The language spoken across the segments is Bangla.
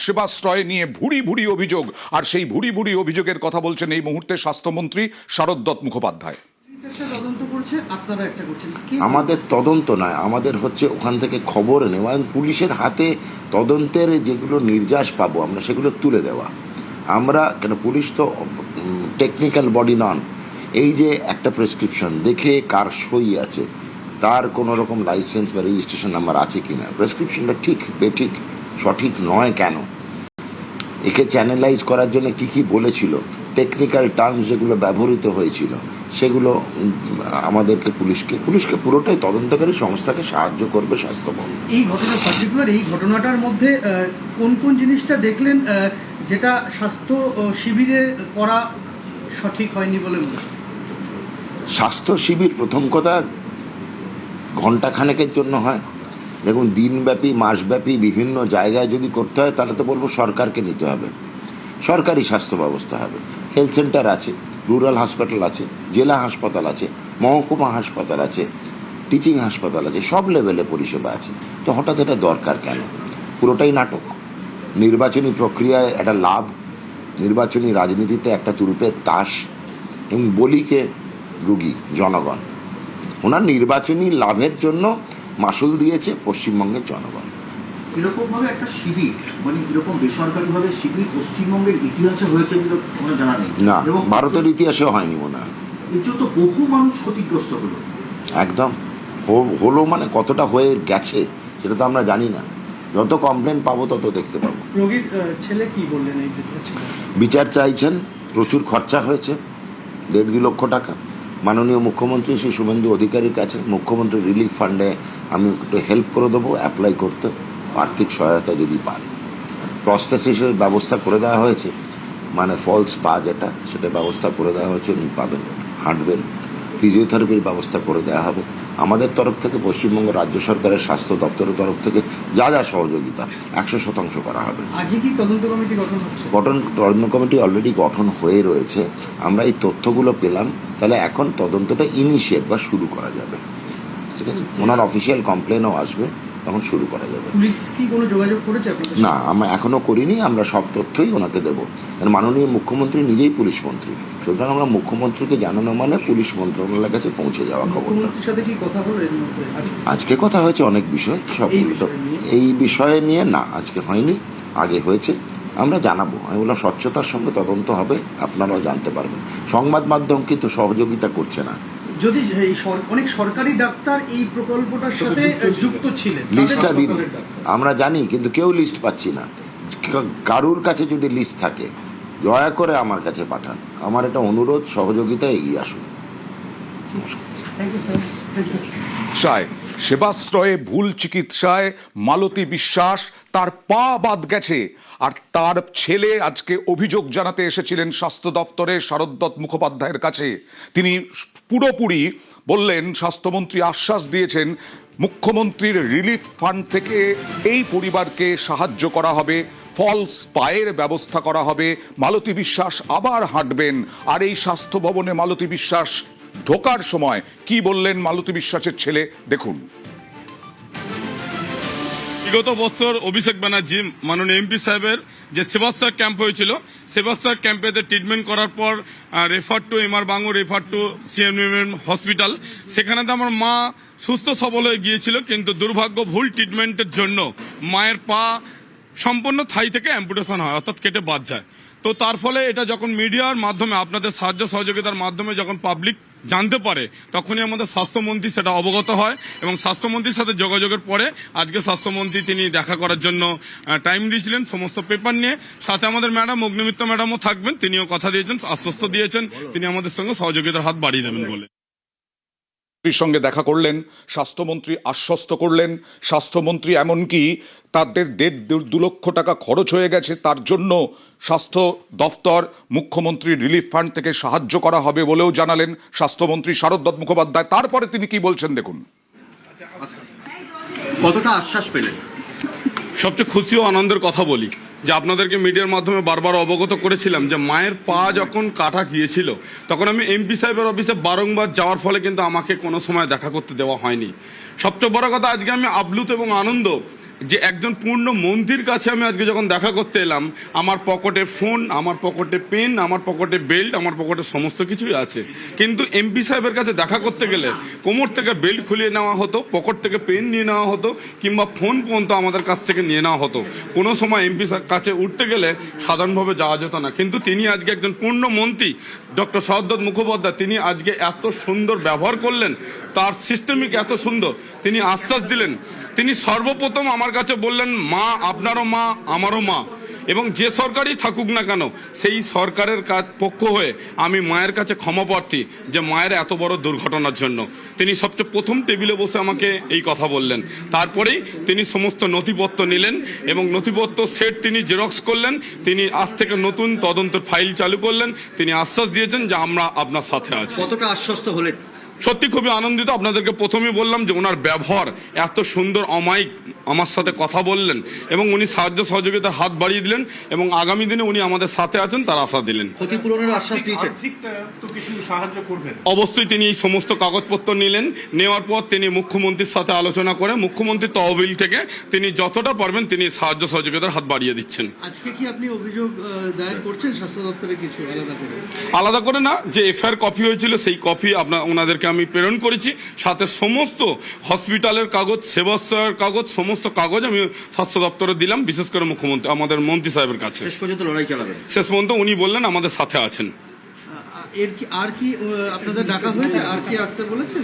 সেবাশ্রয় নিয়ে ভুরি ভুরি অভিযোগ, আর সেই ভুরি ভুরি অভিযোগের কথা বলছেন এই মুহূর্তে স্বাস্থ্যমন্ত্রী শারদ মুখোপাধ্যায়। আমাদের তদন্ত নয়, আমাদের হচ্ছে ওখান থেকে খবর নেওয়া, পুলিশের হাতে তদন্তের যেগুলো নির্যাস পাবো আমরা সেগুলো তুলে দেওয়া। আমরা কেন, পুলিশ তো টেকনিক্যাল বডি নন। এই যে একটা প্রেসক্রিপশন দেখে কার সই আছে, তার কোনো রকম লাইসেন্স বা রেজিস্ট্রেশন নাম্বার আছে কিনা, প্রেসক্রিপশনটা ঠিক বেঠিক সঠিক নয় কেন, একে চ্যানেলাইজ করার জন্য কি কি বলেছিল, টেকনিক্যাল টার্মস যেগুলো ব্যবহৃত হয়েছিল সেগুলো আমাদেরকে পুলিশকে পুরোটাই তদন্তকারী সংস্থাকে সাহায্য করবে স্বাস্থ্য ভবন। এই ঘটনা পার্টিকুলার এই ঘটনাটার মধ্যে কোন কোন জিনিসটা দেখলেন যেটা স্বাস্থ্য শিবিরে করা সঠিক হয়নি বলে মনে হয়? স্বাস্থ্য শিবির প্রথম কথা ঘণ্টাখানেকের জন্য হয়। দেখুন, দিনব্যাপী মাসব্যাপী বিভিন্ন জায়গায় যদি করতে হয় তাহলে তো বলবো সরকারকে নিতে হবে, সরকারি স্বাস্থ্য ব্যবস্থা হবে। হেলথ সেন্টার আছে, রুরাল হাসপাতাল আছে, জেলা হাসপাতাল আছে, মহকুমা হাসপাতাল আছে, টিচিং হাসপাতাল আছে, সব লেভেলে পরিষেবা আছে। তো হঠাৎ এটা দরকার কেন? পুরোটাই নাটক। নির্বাচনী প্রক্রিয়ায় একটা লাভ, নির্বাচনী রাজনীতিতে একটা তুরুপের তাস, এবং বলিকে রুগী জনগণ। ওনার নির্বাচনী লাভের জন্য মাসুল দিয়েছে পশ্চিমবঙ্গের জনগণ। এরকম ভাবে একটা শিবির, মানে এরকম বেসরকারি ভাবে শিবির পশ্চিমবঙ্গের ইতিহাসে হয়েছে বলে কোনো জানা নেই না, ভারতের ইতিহাসেও হয়নি মনে হয়। এর জন্য তো বহু মানুষ ক্ষতিগ্রস্ত হলো। একদম হলো, মানে কতটা হয়ে গেছে সেটা তো আমরা জানি না। যত কমপ্লেন পাবো তত দেখতে পাবো। রোগীর ছেলে কি বললেন? এই বিচার চাইছেন, প্রচুর খরচা হয়েছে, 1.5-2 লক্ষ টাকা। মাননীয় মুখ্যমন্ত্রী শ্রী শুভেন্দু অধিকারীর কাছে মুখ্যমন্ত্রী রিলিফ ফান্ডে আমি একটু হেল্প করে দেবো অ্যাপ্লাই করতে, আর্থিক সহায়তা যদি পান। প্রস্থেসিসের ব্যবস্থা করে দেওয়া হয়েছে, মানে ফলস পা যেটা, সেটা ব্যবস্থা করে দেওয়া হয়েছে, উনি পাবেন, হাঁটবেন। ফিজিওথেরাপির ব্যবস্থা করে দেওয়া হবে। আমাদের তরফ থেকে, পশ্চিমবঙ্গ রাজ্য সরকারের স্বাস্থ্য দপ্তরের তরফ থেকে যা যা সহযোগিতা 100% করা হবে। আজকে কি তদন্ত কমিটি গঠন হচ্ছে? তদন্ত কমিটি অলরেডি গঠন হয়ে রয়েছে। আমরা এই তথ্যগুলো পেলাম, তাহলে এখন তদন্তটা ইনিশিয়েট বা শুরু করা যাবে। ঠিক আছে, ওনার অফিসিয়াল কমপ্লেনও আসবে, তখন শুরু করা যাবে। পুলিশ কি কোনো যোগাযোগ করেছে? না, আমরা এখনো করিনি। আমরা সব তথ্যই ওনাকে দেবো, কারণ মাননীয় মুখ্যমন্ত্রী নিজেই পুলিশ মন্ত্রী। সুতরাং আমরা মুখ্যমন্ত্রীকে জানানো মানে পুলিশ মন্ত্রণালয়ের কাছে পৌঁছে যাওয়া খবর। মুখ্যমন্ত্রীর সাথে কি কথা হলো এর মধ্যে? আজকে কথা হয়েছে অনেক বিষয়, সব এই বিষয়ে নিয়ে না, আজকে হয়নি, আগে হয়েছে। আমরা জানাবো, আমি বললাম স্বচ্ছতার সঙ্গে তদন্ত হবে, আপনারাও জানতে পারবেন। সংবাদ মাধ্যম কিন্তু সহযোগিতা করছে না। যদি অনেক সরকারি ডাক্তার এই প্রকল্পটার সাথে যুক্ত ছিলেন, লিস্টটা দিন, আমরা জানি, কিন্তু কেউ লিস্ট পাচ্ছি না। কারুর কাছে যদি লিস্ট থাকে দয়া করে আমার কাছে পাঠান। আমার এটা অনুরোধ, সহযোগিতা এগিয়ে আসুন। সেবাশ্রয়ে ভুল চিকিৎসায় মালতী বিশ্বাস, তার পা বাদ গেছে, আর তার ছেলে আজকে অভিযোগ জানাতে এসেছিলেন স্বাস্থ্য দপ্তরে শারদ মুখোপাধ্যায়ের কাছে। তিনি পুরোপুরি বললেন, স্বাস্থ্যমন্ত্রী আশ্বাস দিয়েছেন মুখ্যমন্ত্রীর রিলিফ ফান্ড থেকে এই পরিবারকে সাহায্য করা হবে, ফলস পায়ের ব্যবস্থা করা হবে, মালতী বিশ্বাস আবার হাঁটবেন। আর এই স্বাস্থ্য ভবনে মালতী বিশ্বাস ঢোকার সময় কি বললেন মালতী বিশ্বাসের ছেলে, দেখুন। বিগত বছর অভিষেক ব্যানার্জি মাননীয় এমপি সাহেবের যে সেবাশ্রয় ক্যাম্প হয়েছিল, সেবাশ্রয় ক্যাম্পেতে ট্রিটমেন্ট করার পর refer to MR Bangur, refer to CMM hospital, সেখানেতে আমার মা সুস্থ সবল হয়ে গিয়েছিল, কিন্তু দুর্ভাগ্য ভুল ট্রিটমেন্টের জন্য মায়ের পা সম্পূর্ণ থাই থেকে অ্যাম্পুটেশন হয়, অর্থাৎ কেটে বাদ যায়। তো তার ফলে এটা যখন মিডিয়ার মাধ্যমে, আপনাদের সাহায্য সহযোগিতার মাধ্যমে যখন পাবলিক জানতে পারে, তখনই আমাদের স্বাস্থ্যমন্ত্রী সেটা অবগত হয়, এবং স্বাস্থ্যমন্ত্রীর সাথে যোগাযোগের পরে আজকে স্বাস্থ্যমন্ত্রী তিনি দেখা করার জন্য টাইম দিয়েছিলেন সমস্ত পেপার নিয়ে। সাথে আমাদের ম্যাডাম অগ্নিমিত্র ম্যাডামও থাকবেন, তিনিও কথা দিয়েছেন, আশ্বস্ত দিয়েছেন তিনি আমাদের সঙ্গে সহযোগিতার হাত বাড়িয়ে দেবেন বলে। সঙ্গে দেখা করলেন স্বাস্থ্যমন্ত্রী, আশ্বস্ত করলেন স্বাস্থ্যমন্ত্রী, এমনকি তাদের 1.5-2 লক্ষ টাকা খরচ হয়ে গেছে, তার জন্য স্বাস্থ্য দফতর মুখ্যমন্ত্রী রিলিফ ফান্ড থেকে সাহায্য করা হবে বলেও জানালেন স্বাস্থ্যমন্ত্রী শারদ মুখোপাধ্যায়। তারপরে তিনি কি বলছেন দেখুন। কতটা আশ্বাস পেলেন? সবচেয়ে খুশি ও আনন্দের কথা বলি যে আপনাদেরকে মিডিয়ার মাধ্যমে বারবার অবগত করেছিলাম যে মায়ের পা যখন কাটা গিয়েছিল, তখন আমি এমপি সাহেবের অফিসে বারংবার যাওয়ার ফলে কিন্তু আমাকে কোনো সময় দেখা করতে দেওয়া হয়নি। সবচেয়ে বড় কথা, আজকে আমি আপ্লুত এবং আনন্দ যে একজন পূর্ণ মন্ত্রীর কাছে আমি আজকে যখন দেখা করতে এলাম, আমার পকেটে ফোন, আমার পকেটে পেন, আমার পকেটে বেল্ট, আমার পকেটে সমস্ত কিছুই আছে, কিন্তু এমপি সাহেবের কাছে দেখা করতে গেলে কোমর থেকে বেল্ট খুলিয়ে নেওয়া হতো, পকেট থেকে পেন নিয়ে নেওয়া হতো, কিংবা ফোন পর্যন্ত আমাদের কাছ থেকে নিয়ে নেওয়া হতো। কোনো সময় এমপি কাছে উঠতে গেলে সাধারণভাবে যাওয়া যেত না, কিন্তু তিনি আজকে একজন পূর্ণ মন্ত্রী ডক্টর শারদত্ত মুখোপাধ্যায়, তিনি আজকে এত সুন্দর ব্যবহার করলেন, তার সিস্টেমিক এত সুন্দর, তিনি আশ্বাস দিলেন। তিনি সর্বপ্রথম আমার কাছে বললেন, মা আপনারও মা, আমারও মা, এবং যে সরকারই থাকুক না কেন সেই সরকারের পক্ষ হয়ে আমি মায়ের কাছে ক্ষমা প্রার্থী যে মায়ের এত বড় দুর্ঘটনার জন্য। তিনি সবচেয়ে প্রথম টেবিলে বসে আমাকে এই কথা বললেন। তারপরেই তিনি সমস্ত নথিপত্র নিলেন এবং নথিপত্র সেট তিনি জেরক্স করলেন। তিনি আজ থেকে নতুন তদন্তের ফাইল চালু করলেন। তিনি আশ্বাস দিয়েছেন যে আমরা আপনার সাথে আছি। কতটা আশ্বস্ত হলেন? সত্যি খুবই আনন্দিত। আপনাদেরকে প্রথমেই বললাম যে ওনার ব্যবহার এত সুন্দর, অমায়িক, আমার সাথে কথা বললেন এবং উনি সাহায্য সহযোগিতার হাত বাড়িয়ে দিলেন এবং আগামী দিনে উনি আমাদের সাথে আছেন তার আশা দিলেন। ক্ষতিপূরণের আশ্বাস দিয়েছেন? অবশ্যই তিনি এই সমস্ত কাগজপত্র নিলেন। নেওয়ার পর তিনি মুখ্যমন্ত্রীর সাথে আলোচনা করে মুখ্যমন্ত্রীর তহবিল থেকে তিনি যতটা পারবেন তিনি সাহায্য সহযোগিতার হাত বাড়িয়ে দিচ্ছেন। আজকে কি আপনি অভিযোগ দায়ের করছেন স্বাস্থ্য দপ্তরে কিছু আলাদা করে? আলাদা করে না, যে এফআইআর কপি হয়েছিল সেই কপি ওনাদেরকে আমি প্রেরণ করেছি, সাথে সমস্ত হসপিটালের কাগজ, সেবাশ্রয়ের কাগজ, সমস্ত কাগজ আমি স্বাস্থ্য দপ্তরে দিলাম, বিশেষ করে মুখ্যমন্ত্রী আমাদের মন্ত্রী সাহেবের কাছে। শেষ পর্যন্ত লড়াই চালাবেন? শেষ পর্যন্ত উনি বললেন আমাদের সাথে আছেন। আর কি আপনাদের ডাকা হয়েছে? আর কি আসতে বলেছেন?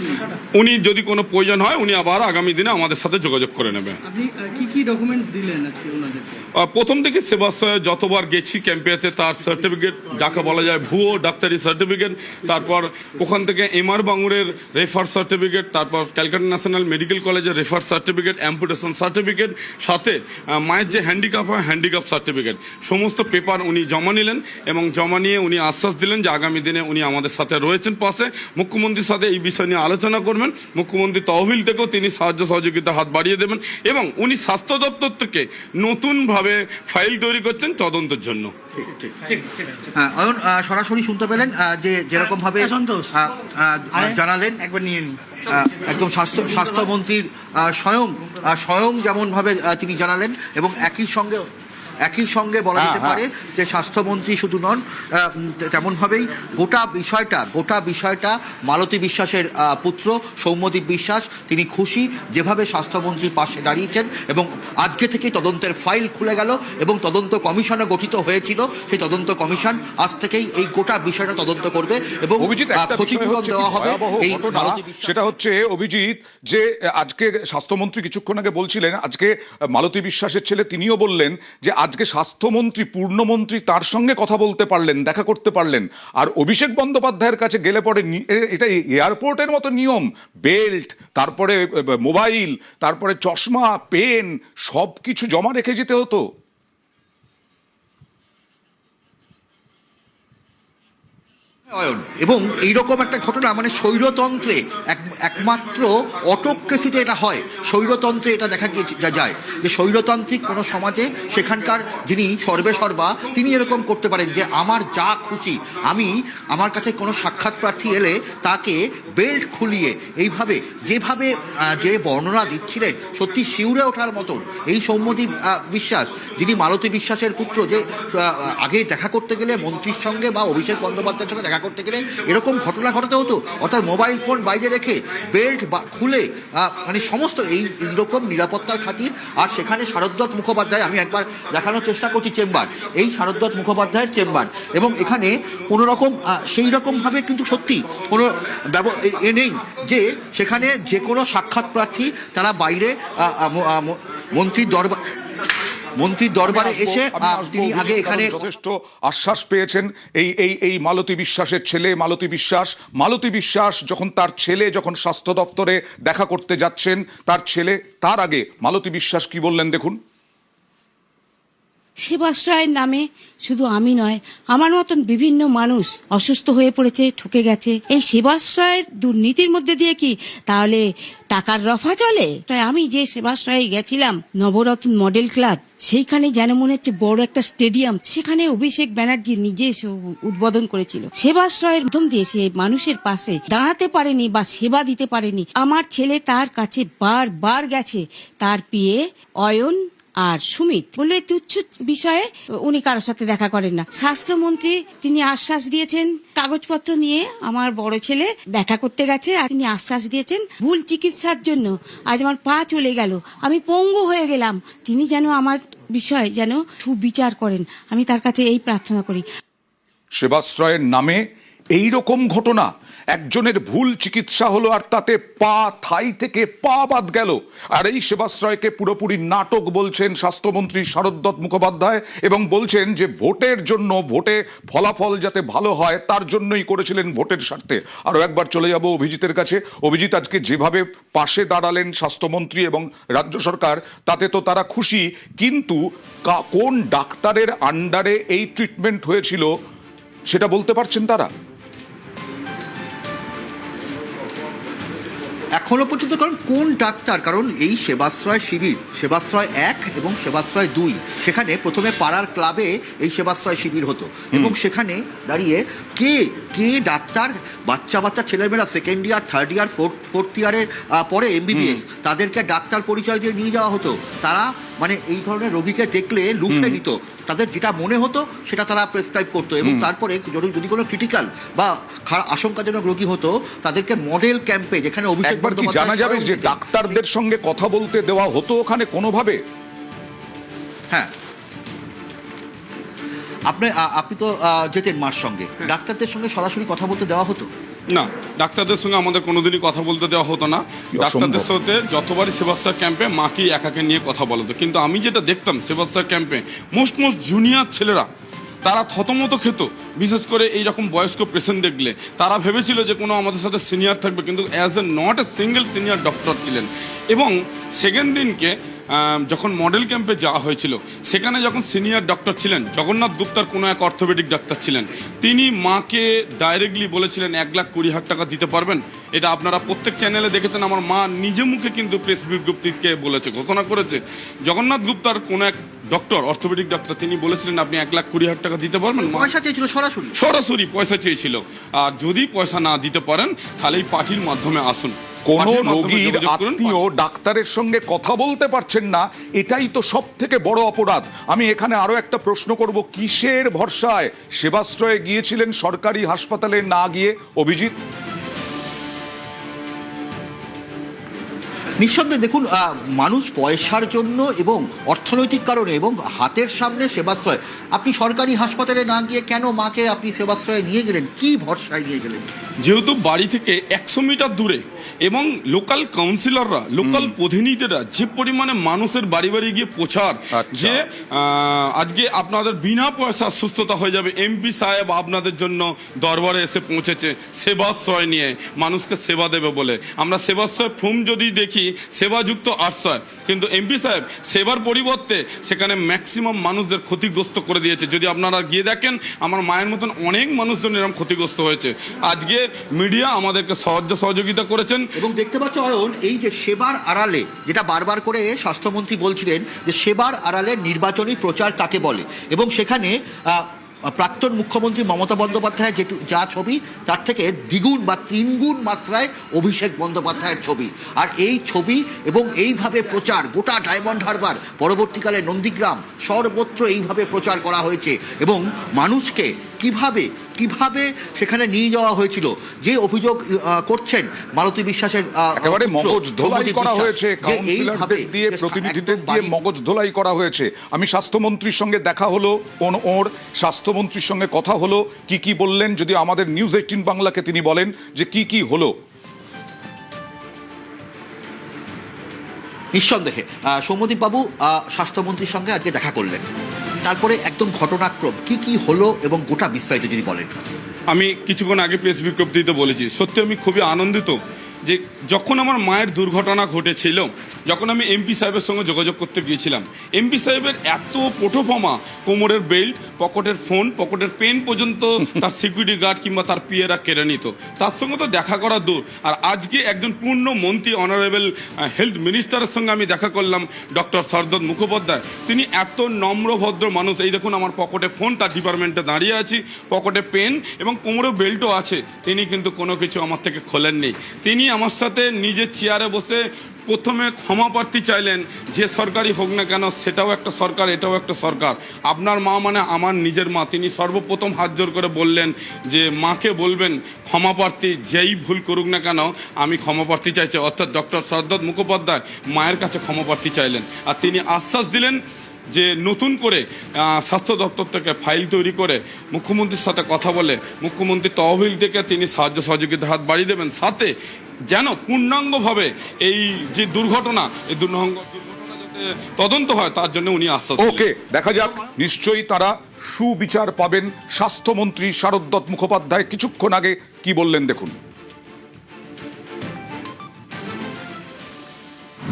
উনি যদি কোনো প্রয়োজন হয় উনি আবার আগামী দিনে আমাদের সাথে যোগাযোগ করে নেবে। আপনি কি কি ডকুমেন্টস দিলেন আজকে ওনাদেরকে? প্রথম থেকে সেবাশ্রয়ে যতবার গেছি ক্যাম্পেতে তার সার্টিফিকেট, যাকে বলা যায় ভুয়ো ডাক্তারি সার্টিফিকেট, তারপর ওখান থেকে এমআর বাঙুরের রেফার সার্টিফিকেট, তারপর ক্যালকাটা ন্যাশনাল মেডিকেল কলেজের রেফার সার্টিফিকেট, অ্যাম্পুটেশন সার্টিফিকেট, সাথে মায়ের যে হ্যান্ডিক্যাপ হয় হ্যান্ডিক্যাপ সার্টিফিকেট, সমস্ত পেপার উনি জমা নিলেন এবং জমা নিয়ে উনি আশ্বাস দিলেন যে আগামী দিনে উনি আমাদের সাথে রয়েছেন পাশে। মুখ্যমন্ত্রীর সাথে এই বিষয় নিয়ে আলোচনা করবেন। মুখ্যমন্ত্রী তহবিল থেকেও তিনি সাহায্য সহযোগিতার হাত বাড়িয়ে দেবেন এবং উনি স্বাস্থ্য দপ্তর থেকে নতুনভাবে ফাইল তৈরি করছেন তদন্তের জন্য। অয়ন, সরাসরি শুনতে পেলেন যে যেরকম ভাবে জানালেন, একবার নিয়ে নিন। একদম স্বাস্থ্যমন্ত্রীর স্বয়ং যেমন ভাবে তিনি জানালেন এবং একই সঙ্গে বলা যেতে পারে যে স্বাস্থ্যমন্ত্রী শুধু নন, তেমনভাবেই গোটা বিষয়টা মালতী বিশ্বাসের পুত্র সৌম্যদীপ বিশ্বাস তিনি খুশি যেভাবে স্বাস্থ্যমন্ত্রীর পাশে দাঁড়িয়েছেন এবং আজকে থেকে তদন্তের ফাইল খুলে গেল এবং তদন্ত কমিশনও গঠিত হয়েছিল। সেই তদন্ত কমিশন আজ থেকেই এই গোটা বিষয়টা তদন্ত করবে এবং ক্ষতিপূরণ দেওয়া হবে। এই সেটা হচ্ছে অভিজিৎ, যে আজকে স্বাস্থ্যমন্ত্রী কিছুক্ষণ আগে বলছিলেন, আজকে মালতী বিশ্বাসের ছেলে তিনিও বললেন যে আজকে স্বাস্থ্যমন্ত্রী পূর্ণমন্ত্রী তার সঙ্গে কথা বলতে পারলেন, দেখা করতে পারলেন। আর অভিষেক বন্দ্যোপাধ্যায়ের কাছে গেলে পরে এটা এয়ারপোর্টের মতো নিয়ম, বেল্ট, তারপরে মোবাইল, তারপরে চশমা, পেন, সব কিছু জমা রেখে যেতে হতো। এবং এইরকম একটা ঘটনা মানে স্বৈরতন্ত্রে একমাত্র অটোক্রেসিতে এটা হয়, স্বৈরতন্ত্রে এটা দেখা যায় যে স্বৈরতান্ত্রিক কোনো সমাজে সেখানকার যিনি সর্বেসর্বা তিনি এরকম করতে পারেন যে আমার যা খুশি, আমার কাছে কোনো সাক্ষাৎ প্রার্থী এলে তাকে বেল্ট খুলিয়ে এইভাবে যেভাবে যে বর্ণনা দিচ্ছিলেন সত্যি শিউরে ওঠার মতন। এই সৌম্যদীপ বিশ্বাস যিনি মালতী বিশ্বাসের পুত্র, যে আগে দেখা করতে গেলে মন্ত্রীর সঙ্গে বা অভিষেক বন্দ্যোপাধ্যায়ের সঙ্গে দেখা করতে গেলে এরকম ঘটনা ঘটাতে হতো, অর্থাৎ মোবাইল ফোন বাইরে রেখে বেল্ট বা খুলে মানে সমস্ত এইরকম নিরাপত্তার খাতির। আর সেখানে শারদত্ত মুখোপাধ্যায়, আমি একবার দেখানোর চেষ্টা করছি চেম্বার, এই শারদত্ত মুখোপাধ্যায়ের চেম্বার, এবং এখানে কোনো রকম সেই রকমভাবে কিন্তু সত্যি কোনো নেই যে সেখানে যে কোনো সাক্ষাৎ প্রার্থী তারা বাইরে মন্ত্রীর দরবারে এসে তিনি আগে এখানে যথেষ্ট আশ্বাস পেয়েছেন। এই মালতী বিশ্বাসের ছেলে মালতী বিশ্বাস যখন তার ছেলে যখন স্বাস্থ্য দপ্তরে দেখা করতে যাচ্ছেন, তার ছেলে তার আগে মালতী বিশ্বাস কি বললেন দেখুন। সেবাশ্রয়ের নামে শুধু আমি নয়, আমার মতন বিভিন্ন মানুষ অসুস্থ হয়ে পড়েছে, ঠকে গেছে। এই সেবাশ্রয়ের দুর্নীতির মধ্যে দিয়ে কি তাহলে টাকার রফা চলে? তাই আমি যে সেবাশ্রয়ে গেছিলাম, নবরত্ন মডেল ক্লাব, সেইখানে যেন মনে হচ্ছে বড় একটা স্টেডিয়াম, সেখানে অভিষেক ব্যানার্জি নিজে এসে উদ্বোধন করেছিল। সেবাশ্রয়ের মাধ্যম দিয়ে সে মানুষের পাশে দাঁড়াতে পারেনি বা সেবা দিতে পারেনি। আমার ছেলে তার কাছে বারবার গেছে, তার পিএ অয়ন আর সুমিত বললো এই তুচ্ছ বিষয়ে উনি কারোর সাথে দেখা করেন না। স্বাস্থ্যমন্ত্রী তিনি আশ্বাস দিয়েছেন, কাগজপত্র নিয়ে আমার বড় ছেলে দেখা করতে গেছে, আর তিনি আশ্বাস দিয়েছেন ভুল চিকিৎসার জন্য আজ আমার পা চলে গেল, আমি পঙ্গু হয়ে গেলাম, তিনি যেন আমার বিষয় যেন সুবিচার করেন। আমি তার কাছে এই প্রার্থনা করি। সেবাশ্রয়ের নামে এই রকম ঘটনা, একজনের ভুল চিকিৎসা হলো আর তাতে পা থাই থেকে পা বাদ গেল। আর এই সেবাশ্রয়কে পুরোপুরি নাটক বলছেন স্বাস্থ্যমন্ত্রী শারদত্ত মুখোপাধ্যায়, এবং বলছেন যে ভোটের জন্য, ভোটে ফলাফল যাতে ভালো হয় তার জন্যই করেছিলেন, ভোটের স্বার্থে। আরও একবার চলে যাব অভিজিতের কাছে। অভিজিৎ, আজকে যেভাবে পাশে দাঁড়ালেন স্বাস্থ্যমন্ত্রী এবং রাজ্য সরকার, তাতে তো তারা খুশি, কিন্তু কোন ডাক্তারের আন্ডারে এই ট্রিটমেন্ট হয়েছিল সেটা বলতে পারছেন তারা? এখনো পর্যন্ত, কারণ কোন ডাক্তার, কারণ এই সেবাশ্রয় শিবির, সেবাশ্রয় 1 এবং সেবাশ্রয় 2, সেখানে প্রথমে পাড়ার ক্লাবে এই সেবাশ্রয় শিবির হতো, এবং সেখানে দাঁড়িয়ে কে কে ডাক্তার, বাচ্চা ছেলেমেয়েরা second year, third year, fourth ইয়ারের পরে এমবিবিএস, তাদেরকে ডাক্তার পরিচয় দিয়ে নিয়ে যাওয়া হতো। তারা মানে এই ধরনের রোগীকে দেখলে লুফে নিত, তাদের যেটা মনে হতো সেটা তারা প্রেসক্রাইব করতো, এবং তারপরে যদি কোনো ক্রিটিক্যাল বা আশঙ্কাজনক রোগী হতো তাদেরকে মডেল ক্যাম্পে, যেখানে অভিষেক একবার কি জানা যাবে যে ডাক্তারদের সঙ্গে কথা বলতে দেওয়া হতো ওখানে কোনোভাবে? হ্যাঁ, আপনি তো যেতেন মার সঙ্গে, ডাক্তারদের সঙ্গে সরাসরি কথা বলতে দেওয়া হতো না, ডাক্তারদের সঙ্গে আমাদের কোনোদিনই কথা বলতে দেওয়া হতো না। ডাক্তারদের সাথে যতবারই সেবাশ্রয় ক্যাম্পে মাকে একাকে নিয়ে কথা বলতো, কিন্তু আমি যেটা দেখতাম সেবাশ্রয় ক্যাম্পে মোস্ট জুনিয়র ছেলেরা তারা থতমত খেত, বিশেষ করে এইরকম বয়স্ক পেশেন্ট দেখলে। তারা ভেবেছিল যে কোনো আমাদের সাথে সিনিয়র থাকবে, কিন্তু as a not a single senior doctor ছিলেন। এবং সেকেন্ড দিনকে যখন মডেল ক্যাম্পে যাওয়া হয়েছিল, সেখানে যখন সিনিয়র ডক্টর ছিলেন জগন্নাথ গুপ্তার কোনো এক অর্থোপেডিক ডাক্তার ছিলেন, তিনি মাকে ডাইরেক্টলি বলেছিলেন 1,20,000 টাকা দিতে পারবেন। এটা আপনারা প্রত্যেক চ্যানেলে দেখেছেন, আমার মা নিজে মুখে কিন্তু প্রেস বিজ্ঞপ্তিকে বলেছে, ঘোষণা করেছে। জগন্নাথ গুপ্তার কোনো এক ডক্টর, অর্থোপেডিক ডাক্তার, তিনি বলেছিলেন আপনি 1,20,000 টাকা দিতে পারবেন। পয়সা চেয়েছিল, সরাসরি পয়সা চেয়েছিল। আর যদি পয়সা না দিতে পারেন তাহলে এই পার্টির মাধ্যমে আসুন। কোন রোগীর আত্মীয় ডাক্তারের সঙ্গে কথা বলতে পারছেন না, এটাই তো সব থেকে বড় অপরাধ। আমি এখানে আরো একটা প্রশ্ন করব, কিসের ভরসায় সেবাশ্রয়ে গিয়েছিলেন সরকারি হাসপাতালে না গিয়ে অভিজিৎ? নিঃসন্দেহে দেখুন, মানুষ পয়সার জন্য এবং অর্থনৈতিক কারণে এবং হাতের সামনে সেবাশ্রয়, আপনি সরকারি হাসপাতালে না গিয়ে কেন মাকে আপনি সেবাশ্রয়ে নিয়ে গেলেন, কি ভরসায় নিয়ে গেলেন? যেহেতু বাড়ি থেকে 100 মিটার দূরে, এবং লোকাল কাউন্সিলররা, লোকাল প্রতিনিধিরা যে পরিমাণে মানুষের বাড়ি বাড়ি গিয়ে প্রচার যে আজকে আপনাদের বিনা পয়সা সুস্থতা হয়ে যাবে, এমপি সাহেব আপনাদের জন্য দরবারে এসে পৌঁছেছে সেবাশ্রয় নিয়ে, মানুষকে সেবা দেবে বলে। আমরা সেবাশ্রয় ফর্ম যদি দেখি সেবাযুক্ত আশ্রয়, কিন্তু এমপি সাহেব সেবার পরিবর্তে সেখানে ম্যাক্সিমাম মানুষদের ক্ষতিগ্রস্ত করে দিয়েছে। যদি আপনারা গিয়ে দেখেন, আমার মায়ের মতন অনেক মানুষজন এরকম ক্ষতিগ্রস্ত হয়েছে। আজকে মিডিয়া আমাদেরকে সহযোগিতা করেছেন। এবং দেখতে পাচ্ছ অয়ন, এই যে সেবার আড়ালে, যেটা বারবার করে স্বাস্থ্যমন্ত্রী বলছিলেন যে সেবার আড়ালে নির্বাচনী প্রচার কাকে বলে, এবং সেখানে প্রাক্তন মুখ্যমন্ত্রী মমতা বন্দ্যোপাধ্যায়ের যা ছবি, তার থেকে দ্বিগুণ বা তিনগুণ মাত্রায় অভিষেক বন্দ্যোপাধ্যায়ের ছবি। আর এই ছবি এবং এইভাবে প্রচার গোটা ডায়মন্ড হারবার, পরবর্তীকালে নন্দীগ্রাম, সর্বত্র এইভাবে প্রচার করা হয়েছে, এবং মানুষকে কিভাবে সেখানে নিয়ে যাওয়া হয়েছিল। যে অভিযোগ করছেন মালতী বিশ্বাসের, একেবারে মগজ ধোলাই করা হয়েছে, কাউন্সিলরদের দিয়ে, প্রতিনিধিদের দিয়ে মগজ ধোলাই করা হয়েছে। আমি স্বাস্থ্যমন্ত্রীর সঙ্গে দেখা হলো, ওর স্বাস্থ্যমন্ত্রীর সঙ্গে কথা হলো, কি বললেন যদি আমাদের নিউজ 18 বাংলাকে তিনি বলেন যে কি হলো। নিঃসন্দেহে সৌম্যদীপ বাবু স্বাস্থ্যমন্ত্রীর সঙ্গে আজকে দেখা করলেন, তারপরে একদম ঘটনাক্রম কি হলো এবং গোটা বিস্তারিত যদি বলেন। আমি কিছুক্ষণ আগে প্রেস বিজ্ঞপ্তিতে বলেছি, সত্যি আমি খুবই আনন্দিত যে যখন আমার মায়ের দুর্ঘটনা ঘটেছিল, যখন আমি এমপি সাহেবের সঙ্গে যোগাযোগ করতে গিয়েছিলাম, এমপি সাহেবের এত পোটোফমা, কোমরের বেল্ট, পকেটের ফোন, পকেটের পেন পর্যন্ত তার সিকিউরিটি গার্ড কিংবা তার পিএরা কেড়ে নিত। তার সঙ্গে তো দেখা করা দূর। আর আজকে একজন পূর্ণ মন্ত্রী, অনারেবল হেলথ মিনিস্টারের সঙ্গে আমি দেখা করলাম, ডক্টর শরদত্ত মুখোপাধ্যায়। তিনি এত নম্র ভদ্র মানুষ। এই দেখুন আমার পকেটে ফোন, তার ডিপার্টমেন্টে দাঁড়িয়ে আছি, পকেটে পেন এবং কোমরে বেল্টও আছে। তিনি কিন্তু কোনো কিছু আমার থেকে খোলেননি। তিনি আমার সাথে নিজের চেয়ারে বসে প্রথমে ক্ষমা প্রার্থী চাইলেন। যে সরকারই হোক না কেন, সেটাও একটা সরকার, এটাও একটা সরকার। আপনার মা মানে আমার নিজের মা। তিনি সর্বপ্রথম হাত জোর করে বললেন যে মাকে বলবেন ক্ষমা প্রার্থী, যেই ভুল করুক না কেন আমি ক্ষমা প্রার্থী চাইছি। অর্থাৎ ডক্টর শরদত্ত মুখোপাধ্যায় মায়ের কাছে ক্ষমা প্রার্থী চাইলেন। আর তিনি আশ্বাস দিলেন যে নতুন করে স্বাস্থ্য দপ্তর থেকে ফাইল তৈরি করে মুখ্যমন্ত্রীর সাথে কথা বলে মুখ্যমন্ত্রী তহবিল থেকে তিনি সাহায্য সহযোগিতার হাত বাড়িয়ে দেবেন, সাথে যেন পূর্ণাঙ্গভাবে এই যে দুর্ঘটনা, এই দুর্ঘটনা যাতে তদন্ত হয় তার জন্য উনি আশ্বাস দিলেন। ওকে, দেখা যাক নিশ্চয়ই তারা সুবিচার পাবেন। স্বাস্থ্যমন্ত্রী শারদত্ত মুখোপাধ্যায় কিছুক্ষণ আগে কি বললেন দেখুন।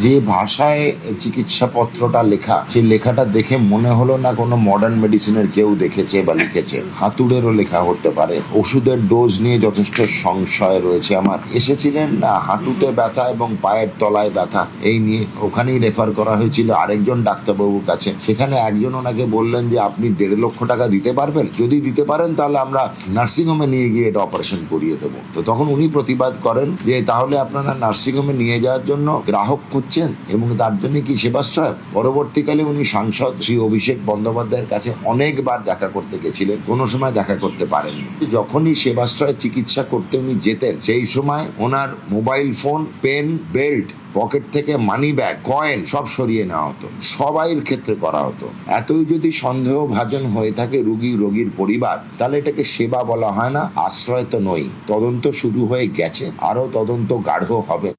যে ভাষায় চিকিৎসাপত্রটা লেখা, সেই লেখাটা দেখে মনে হলো না কোনো মডার্ন মেডিসিনের কেউ দেখেছে বা লিখেছে। হাতুড়েরও লেখা হতে পারে। ওষুধের ডোজ নিয়ে যথেষ্ট সংশয় রয়েছে আমার। এসেছিলেন না হাঁটুতে ব্যথা এবং পায়ের তলায় ব্যথা, এই নিয়ে ওখানেই রেফার করা হয়েছিল আরেকজন ডাক্তারবাবুর কাছে। সেখানে একজন ওনাকে বললেন যে আপনি 1.5 লক্ষ টাকা দিতে পারবেন, যদি দিতে পারেন তাহলে আমরা নার্সিংহোমে নিয়ে গিয়ে এটা অপারেশন করিয়ে দেবো। তো তখন উনি প্রতিবাদ করেন যে তাহলে আপনারা নার্সিংহোমে নিয়ে যাওয়ার জন্য গ্রাহক এবং তার জন্য কি সেবাশ্রয়। পরবর্তীকালে উনি সাংসদ শ্রী অভিষেক বন্দ্যোপাধ্যায়ের কাছে অনেকবার দেখা করতে গেছিলেন, কোনো সময় দেখা করতে পারেননি। যখনই সেবাশ্রয় চিকিৎসা করতে উনি যেতেন, সেই সময় ওনার mobile phone, pen, belt, pocket থেকে মানি ব্যাগ, কয়েন সব সরিয়ে নেওয়া হতো। সবাইয়ের ক্ষেত্রে করা হতো। এতই যদি সন্দেহভাজন হয়ে থাকে রোগীর পরিবার, তাহলে এটাকে সেবা বলা হয় না, আশ্রয় তো নই। তদন্ত শুরু হয়ে গেছে, আরো তদন্ত গাঢ় হবে।